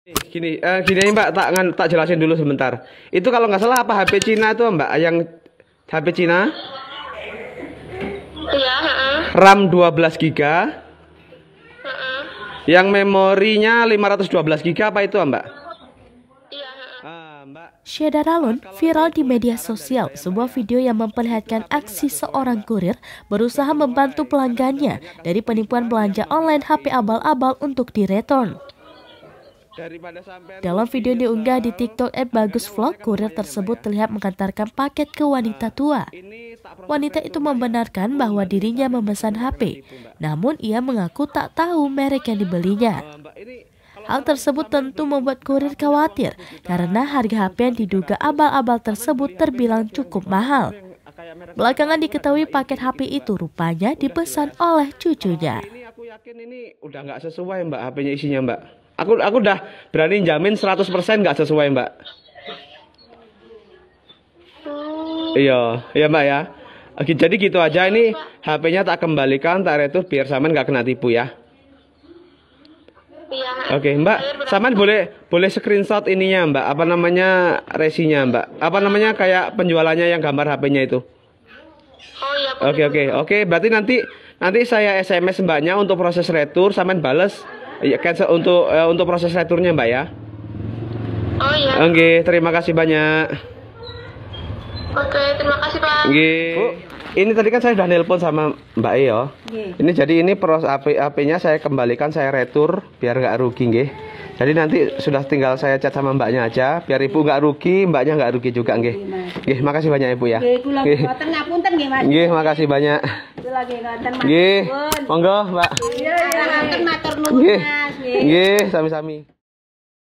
Gini Mbak, tak jelasin dulu sebentar. Itu kalau nggak salah apa HP Cina itu Mbak, yang HP Cina? Iya, RAM 12 GB. Yang memorinya 512 GB apa itu Mbak? Iya, Syeda Ralun viral di media sosial sebuah video yang memperlihatkan aksi seorang kurir berusaha membantu pelanggannya dari penipuan belanja online HP abal-abal untuk direturn. Dalam video yang diunggah di TikTok @bagusvlog, kurir tersebut terlihat mengantarkan paket ke wanita tua. Wanita itu membenarkan bahwa dirinya memesan HP, namun ia mengaku tak tahu merek yang dibelinya. Hal tersebut tentu membuat kurir khawatir karena harga HP yang diduga abal-abal tersebut terbilang cukup mahal. Belakangan diketahui paket HP itu rupanya dipesan oleh cucunya. Ini aku yakin ini udah nggak sesuai Mbak, HP-nya isinya Mbak. Aku udah berani jamin 100% nggak sesuai Mbak. Iya Mbak ya. Jadi gitu aja, ini HP-nya tak kembalikan, tak retur biar Saman nggak kena tipu ya. iya. Oke Mbak, Saman boleh screenshot ininya Mbak, apa namanya resinya Mbak, apa namanya kayak penjualannya yang gambar HP-nya itu. Oh iya. Oke, berarti nanti saya SMS Mbaknya untuk proses retur, Saman bales ya cancel untuk proses returnya Mbak ya. Oh iya. Oke, terima kasih banyak. Oke, terima kasih Pak. Bu, ini tadi kan saya udah nelpon sama Mbak E ya. Ini jadi ini proses HP-nya saya kembalikan, saya retur biar nggak rugi nggih. Jadi nanti sudah tinggal saya chat sama Mbaknya aja biar Ibu nggak rugi, Mbaknya nggak rugi juga nggih. Nggih, makasih banyak Ibu ya. Nggih, makasih banyak. Nggih, monggo Mbak. Nggih, sami-sami.